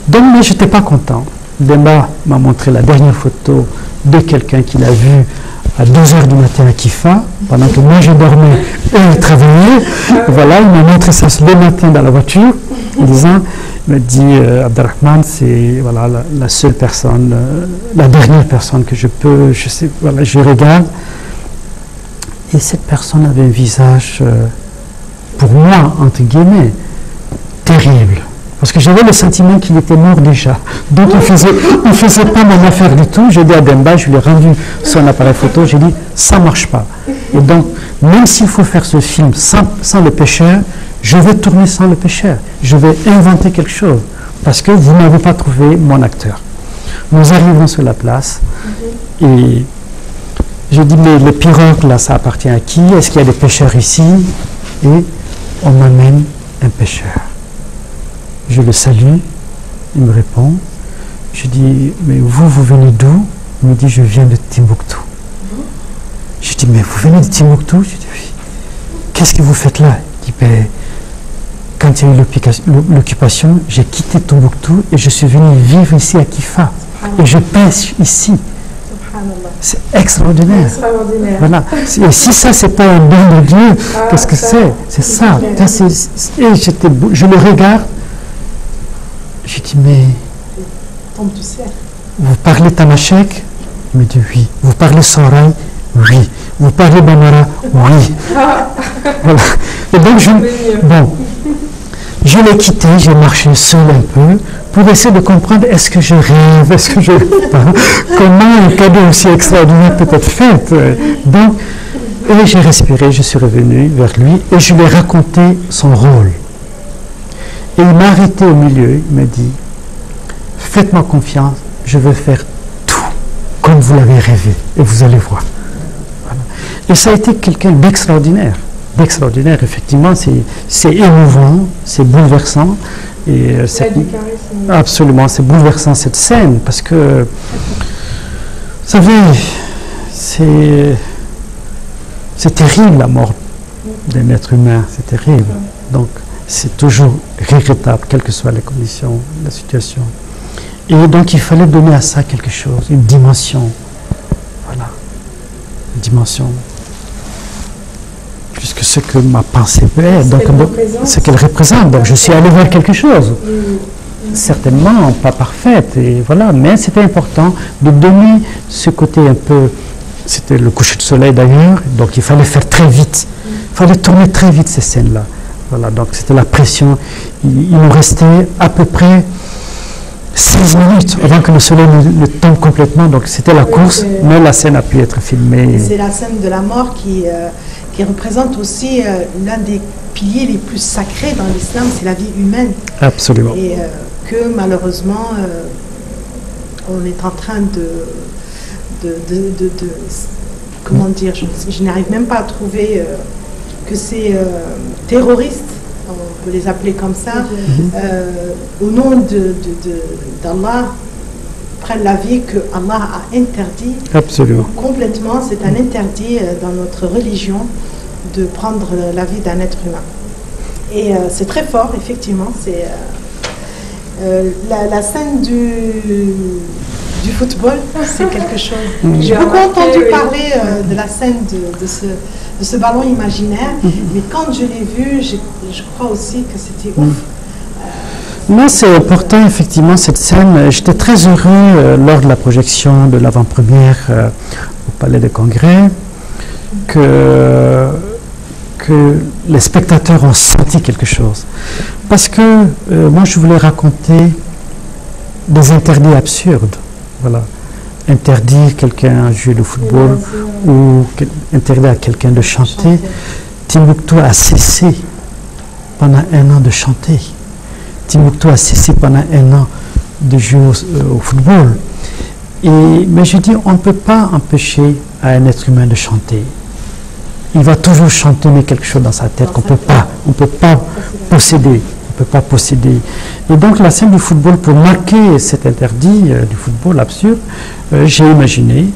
Donc, mais je n'étais pas content. Demba m'a montré la dernière photo de quelqu'un qu'il a vu à 2h du matin à Kifa, pendant que moi je dormais et il travaillait. Voilà, il m'a montré ça le matin dans la voiture, en disant, il me dit, Abdelrahman, c'est voilà, la seule personne, la dernière personne que je peux, je sais, voilà, je regarde. Et cette personne avait un visage, pour moi, entre guillemets, terrible. Parce que j'avais le sentiment qu'il était mort déjà. Donc il ne faisait pas mon affaire du tout. J'ai dit à Demba, je lui ai rendu son appareil photo, j'ai dit, ça ne marche pas. Et donc, même s'il faut faire ce film sans le pêcheur, je vais tourner sans le pêcheur. Je vais inventer quelque chose. Parce que vous n'avez pas trouvé mon acteur. Nous arrivons sur la place et je dis, mais le pirogue, là, ça appartient à qui? Est-ce qu'il y a des pêcheurs ici? Et on m'amène un pêcheur. Je le salue, il me répond. Je dis, mais vous venez d'où? Il me dit, je viens de Timbuktu. Je dis, mais vous venez de Timbuktu? Je dis, oui. Qu'est-ce que vous faites là? Il dit, ben, quand il y a eu l'occupation, j'ai quitté Timbuktu et je suis venu vivre ici à Kifa. Et je pêche ici. C'est extraordinaire. Voilà. Et si ça, c'est pas un don de Dieu, qu'est-ce que c'est? C'est ça. Et je le regarde. Je dis, mais vous parlez tamashek? Il me dit oui. Vous parlez soraï? Oui. Vous parlez bamara? Oui. Voilà. Et donc, je l'ai quitté, j'ai marché seul un peu pour essayer de comprendre est-ce que je rêve, est-ce que je rêve pas, comment un cadeau aussi extraordinaire peut être fait. Donc, et j'ai respiré, je suis revenu vers lui et je lui ai raconté son rôle. Et il m'a arrêté au milieu, il m'a dit, faites-moi confiance, je vais faire tout comme vous l'avez rêvé, et vous allez voir. Voilà. Et ça a été quelqu'un d'extraordinaire, effectivement, c'est émouvant, c'est bouleversant, et absolument, c'est bouleversant cette scène, parce que, vous savez, c'est terrible la mort d'un être humain, c'est terrible. Donc, c'est toujours regrettable, quelles que soient les conditions, la situation. Et donc, il fallait donner à ça quelque chose, une dimension. Voilà. Une dimension. Puisque ce que ma pensée peut être, donc, ce qu'elle représente. Donc, je suis allé vers quelque chose. Certainement pas parfaite, et voilà. Mais c'était important de donner ce côté un peu. C'était le coucher de soleil d'ailleurs, donc il fallait faire très vite. Il fallait tourner très vite ces scènes-là. Voilà, donc c'était la pression. Il nous restait à peu près 16 minutes avant que le soleil ne tombe complètement. Donc c'était la course, mais la scène a pu être filmée. C'est la scène de la mort qui représente aussi l'un des piliers les plus sacrés dans l'islam, c'est la vie humaine. Absolument. Et que malheureusement, on est en train comment dire, je n'arrive même pas à trouver... que ces terroristes, on peut les appeler comme ça, au nom d'Allah, prennent la vie que Allah a interdit. Absolument. Complètement, c'est un interdit dans notre religion de prendre la vie d'un être humain. Et c'est très fort, effectivement. C'est la scène du football, c'est quelque chose. J'ai beaucoup entendu parler de la scène de ce ballon imaginaire, mais quand je l'ai vu, je crois aussi que c'était ouf. Moi, c'est important, effectivement, cette scène. J'étais très heureux lors de la projection de l'avant-première au Palais des Congrès que les spectateurs ont senti quelque chose. Parce que moi, je voulais raconter des interdits absurdes. Voilà. Interdire quelqu'un à jouer le football ou interdire à quelqu'un de chanter. Timbuktu a cessé pendant 1 an de chanter. Timbuktu a cessé pendant 1 an de jouer au football. Mais je dis, on ne peut pas empêcher à un être humain de chanter. Il va toujours chantonner quelque chose dans sa tête qu'on on peut pas posséder. On peut pas posséder. Et donc la scène du football, pour marquer cet interdit du football absurde, j'ai imaginé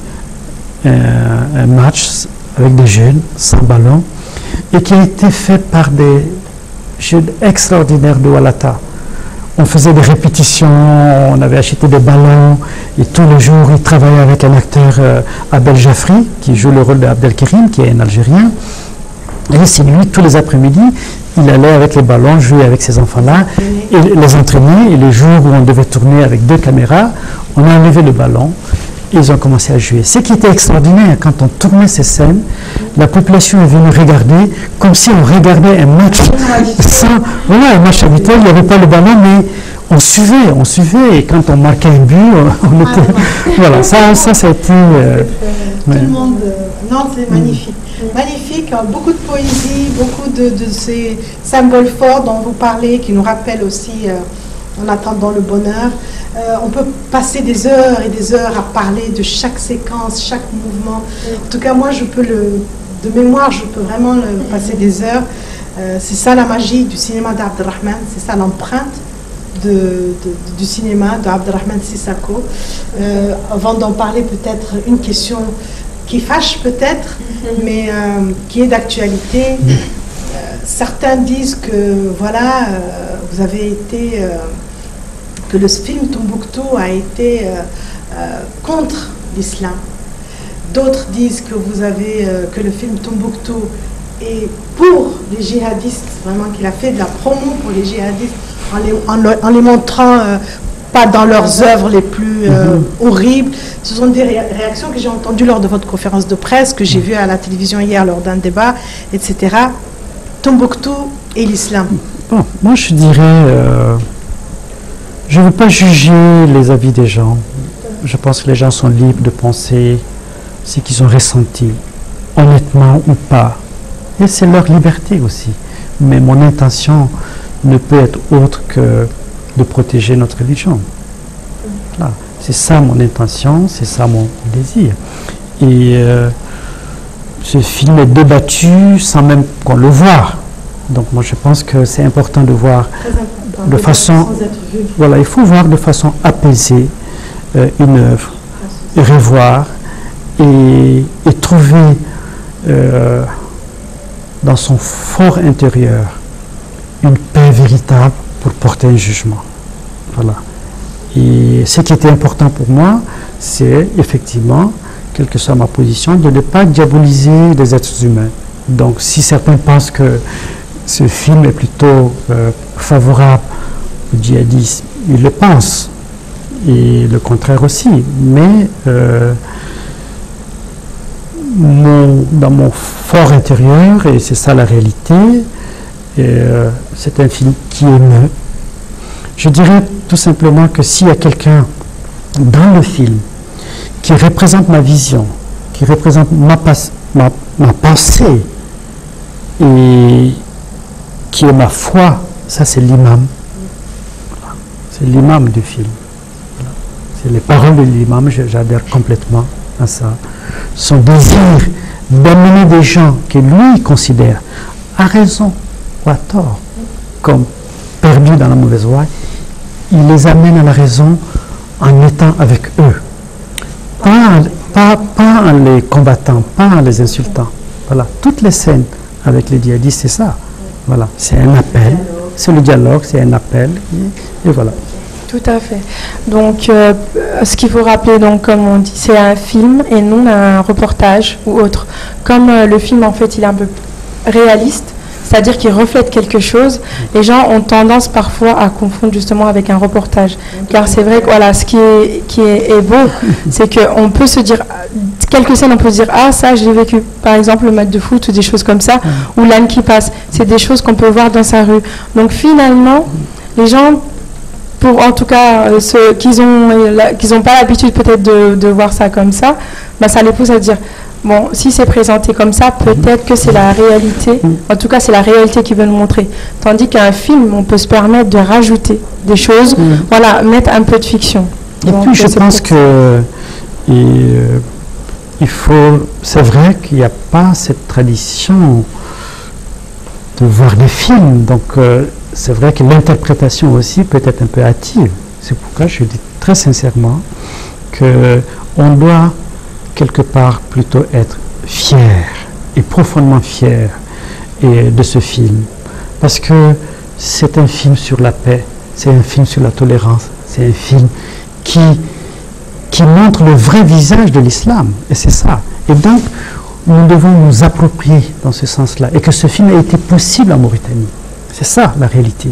un match avec des jeunes sans ballon et qui a été fait par des jeunes extraordinaires de Walata. On faisait des répétitions, on avait acheté des ballons et tous les jours il travaillait avec un acteur, Abel Jafri, qui joue le rôle d'Abdelkerim, qui est un Algérien. Et c'est lui, tous les après-midi, il allait avec les ballons, jouer avec ces enfants-là, et les entraîner. Et les jours où on devait tourner avec 2 caméras, on a enlevé le ballon et ils ont commencé à jouer. Ce qui était extraordinaire, quand on tournait ces scènes, la population est venue regarder comme si on regardait un match un match habituel, il n'y avait pas le ballon, mais on suivait, et quand on marquait un but, on était... Voilà, ça a été... Tout le monde... Non, c'est magnifique. Magnifique, beaucoup de poésie, beaucoup de ces symboles forts dont vous parlez, qui nous rappellent aussi, en attendant le bonheur. On peut passer des heures et des heures à parler de chaque séquence, chaque mouvement. En tout cas, moi, de mémoire, je peux vraiment passer des heures. C'est ça la magie du cinéma d'Abdelrahman, c'est ça l'empreinte du cinéma d'Abdelrahman Sissako. Avant d'en parler, peut-être une question qui fâche peut-être, mais qui est d'actualité. Certains disent que voilà, vous avez été, que le film Tombouctou a été contre l'islam. D'autres disent que que le film Tombouctou est pour les djihadistes, vraiment qu'il a fait de la promo pour les djihadistes en les montrant pas dans leurs œuvres les plus horribles. Ce sont des réactions que j'ai entendues lors de votre conférence de presse, que j'ai vues à la télévision hier lors d'un débat, etc. Tombouctou et l'islam. Bon, moi je dirais, je ne veux pas juger les avis des gens. Je pense que les gens sont libres de penser ce qu'ils ont ressenti, honnêtement ou pas. Et c'est leur liberté aussi. Mais mon intention ne peut être autre que de protéger notre religion. Voilà. C'est ça mon intention, c'est ça mon désir. Et ce film est débattu sans même qu'on le voie. Donc moi je pense que c'est important de voir de façon... Voilà, il faut voir de façon apaisée une œuvre, revoir et trouver dans son fort intérieur une paix véritable pour porter un jugement. Voilà. Et ce qui était important pour moi, c'est effectivement, quelle que soit ma position, de ne pas diaboliser les êtres humains. Donc si certains pensent que ce film est plutôt favorable au djihadisme, ils le pensent. Et le contraire aussi. Mais dans mon fort intérieur, et c'est ça la réalité, c'est un film qui émeut. Je dirais tout simplement que s'il y a quelqu'un dans le film qui représente ma vision, qui représente ma pensée et qui est ma foi, ça c'est l'imam. Voilà. C'est l'imam du film. Voilà. C'est les paroles de l'imam, j'adhère complètement à ça. Son désir d'amener des gens que lui considère, à raison ou à tort, comme perdus dans la mauvaise voie, il les amène à la raison en étant avec eux. Pas en les combattant, pas en les insultant. Voilà. Toutes les scènes avec les djihadistes, c'est ça. Voilà. C'est un appel, c'est le dialogue, c'est un appel, et voilà. Tout à fait. Donc, ce qu'il faut rappeler, donc, comme on dit, c'est un film et non un reportage ou autre. Comme le film, en fait, il est un peu réaliste, c'est-à-dire qu'il reflète quelque chose, les gens ont tendance parfois à confondre justement avec un reportage. Car c'est vrai que voilà, ce qui est beau, c'est qu'on peut se dire, quelques scènes, on peut se dire, ah ça, j'ai vécu, par exemple, le match de foot ou des choses comme ça, ou l'âne qui passe. C'est des choses qu'on peut voir dans sa rue. Donc finalement, les gens... Pour en tout cas ceux qui n'ont pas l'habitude peut-être de voir ça comme ça, bah, ça les pousse à dire, bon, si c'est présenté comme ça, peut-être que c'est la réalité, en tout cas c'est la réalité qu'ils veulent montrer. Tandis qu'un film, on peut se permettre de rajouter des choses, voilà, mettre un peu de fiction. Et donc, puis je pense que Et c'est vrai qu'il n'y a pas cette tradition de voir les films, donc c'est vrai que l'interprétation aussi peut être un peu hâtive. C'est pourquoi je dis très sincèrement qu'on doit quelque part plutôt être fier et profondément fier de ce film, parce que c'est un film sur la paix, c'est un film sur la tolérance, c'est un film qui montre le vrai visage de l'islam, et c'est ça. Et donc, nous devons nous approprier dans ce sens-là, et que ce film a été possible en Mauritanie. C'est ça la réalité.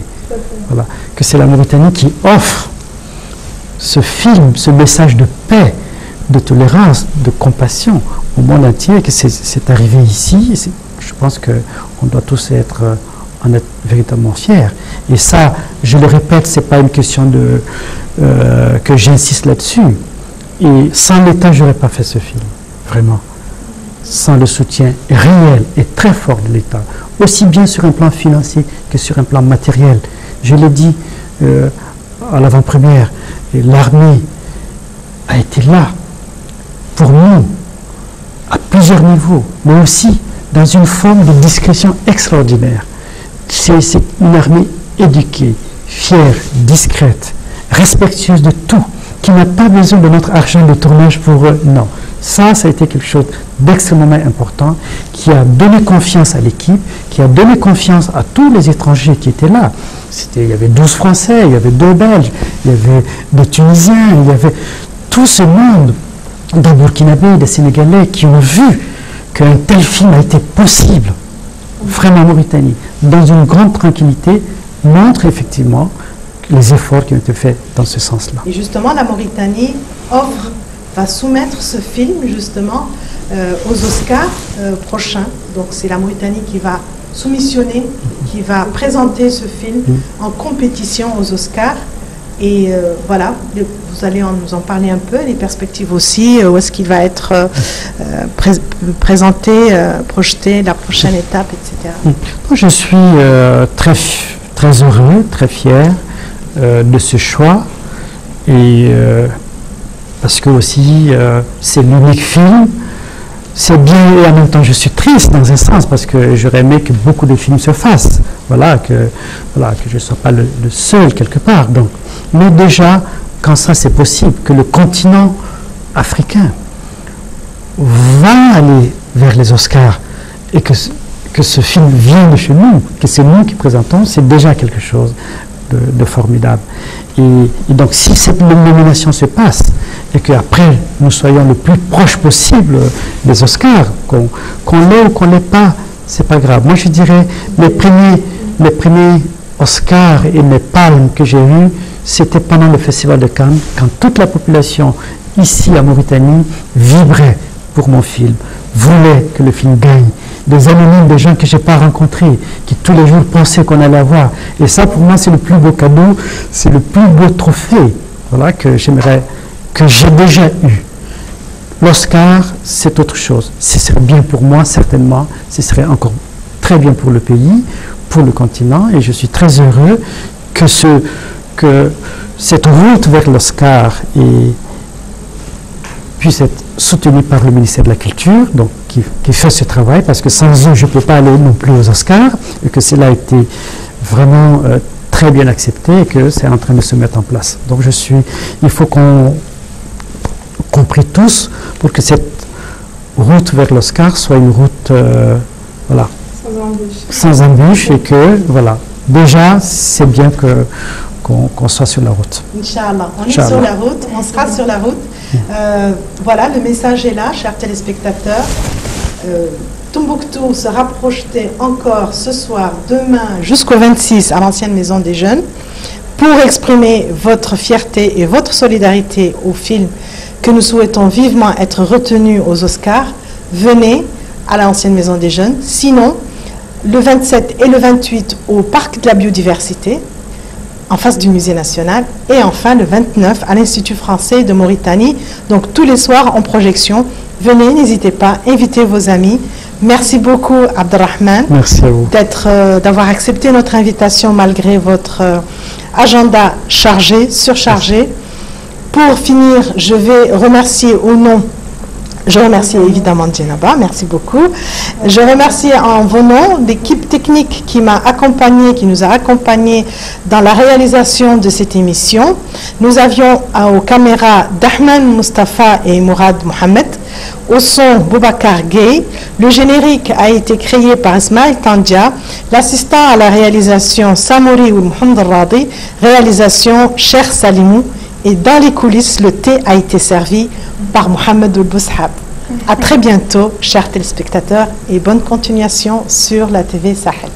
Voilà. Que c'est la Mauritanie qui offre ce film, ce message de paix, de tolérance, de compassion au monde entier, et que c'est arrivé ici. Je pense qu'on doit tous en être véritablement fiers. Et ça, je le répète, ce n'est pas une question que j'insiste là-dessus. Et sans l'État, je n'aurais pas fait ce film, vraiment. Sans le soutien réel et très fort de l'État, aussi bien sur un plan financier que sur un plan matériel. Je l'ai dit à l'avant-première, l'armée a été là pour nous, à plusieurs niveaux, mais aussi dans une forme de discrétion extraordinaire. C'est une armée éduquée, fière, discrète, respectueuse de tout, qui n'a pas besoin de notre argent de tournage pour eux. Non. Ça a été quelque chose d'extrêmement important, qui a donné confiance à l'équipe, qui a donné confiance à tous les étrangers qui étaient là. Il y avait 12 Français, il y avait 2 Belges, il y avait des Tunisiens, il y avait tout ce monde, des Burkinabés, des Sénégalais, qui ont vu qu'un tel film a été possible, vraiment en Mauritanie, dans une grande tranquillité, montre effectivement les efforts qui ont été faits dans ce sens-là. Et justement, la Mauritanie va soumettre ce film justement aux Oscars prochains. Donc c'est la Mauritanie qui va soumissionner, qui va présenter ce film en compétition aux Oscars. Et voilà, vous allez nous en parler un peu, les perspectives aussi, où est-ce qu'il va être présenté, projeté, la prochaine étape, etc. Je suis très heureux, très fier de ce choix, et parce que aussi c'est l'unique film. C'est bien, et en même temps je suis triste dans un sens, parce que j'aurais aimé que beaucoup de films se fassent, que je ne sois pas le seul quelque part. Donc, mais déjà, quand ça c'est possible, que le continent africain va aller vers les Oscars, et que ce film vient de chez nous, que c'est nous qui présentons, c'est déjà quelque chose de formidable. Et donc si cette nomination se passe, et qu'après nous soyons le plus proche possible des Oscars, qu'on l'ait ou qu'on ne l'ait pas, c'est pas grave. Moi je dirais, les premiers Oscars et mes palmes que j'ai eus, c'était pendant le Festival de Cannes, quand toute la population ici en Mauritanie vibrait pour mon film, voulait que le film gagne. Des anonymes, des gens que je n'ai pas rencontrés, qui tous les jours pensaient qu'on allait avoir. Et ça, pour moi, c'est le plus beau cadeau, c'est le plus beau trophée, que j'ai déjà eu. L'Oscar, c'est autre chose. Ce serait bien pour moi, certainement. Ce serait encore très bien pour le pays, pour le continent. Et je suis très heureux que cette route vers l'Oscar puisse être soutenue par le ministère de la Culture, donc qui fait ce travail, parce que sans eux, je ne peux pas aller non plus aux Oscars, et que cela a été vraiment très bien accepté, et que c'est en train de se mettre en place. Donc il faut qu'on prie tous pour que cette route vers l'Oscar soit une route sans embûche, et que déjà c'est bien qu'on soit sur la route. Inch'Allah, on est sur la route, on sera sur la route. Voilà, le message est là, chers téléspectateurs. Tombouctou sera projeté encore ce soir, demain, jusqu'au 26 à l'ancienne Maison des Jeunes, pour exprimer votre fierté et votre solidarité au film que nous souhaitons vivement être retenu aux Oscars. Venez à l'ancienne Maison des Jeunes. Sinon, le 27 et le 28 au Parc de la Biodiversité, en face du Musée National, et enfin le 29 à l'Institut Français de Mauritanie. Donc tous les soirs en projection. Venez, n'hésitez pas, invitez vos amis. Merci beaucoup Abdelrahman. Merci à vous. D'avoir accepté notre invitation malgré votre agenda chargé, surchargé. Pour finir, je vais remercier au nom, je remercie évidemment Djenaba, merci beaucoup. Je remercie en vos noms l'équipe technique qui m'a accompagné, qui nous a accompagnés dans la réalisation de cette émission. Nous avions aux caméras Dahman Mustafa et Mourad Mohamed, au son Boubacar Gay. Le générique a été créé par Ismail Tandia, l'assistant à la réalisation Samouri ou Mohamed Radi, réalisation Cheikh Salimou. Et dans les coulisses, le thé a été servi par Mohamed Boushab. À très bientôt, chers téléspectateurs, et bonne continuation sur la TV Sahel.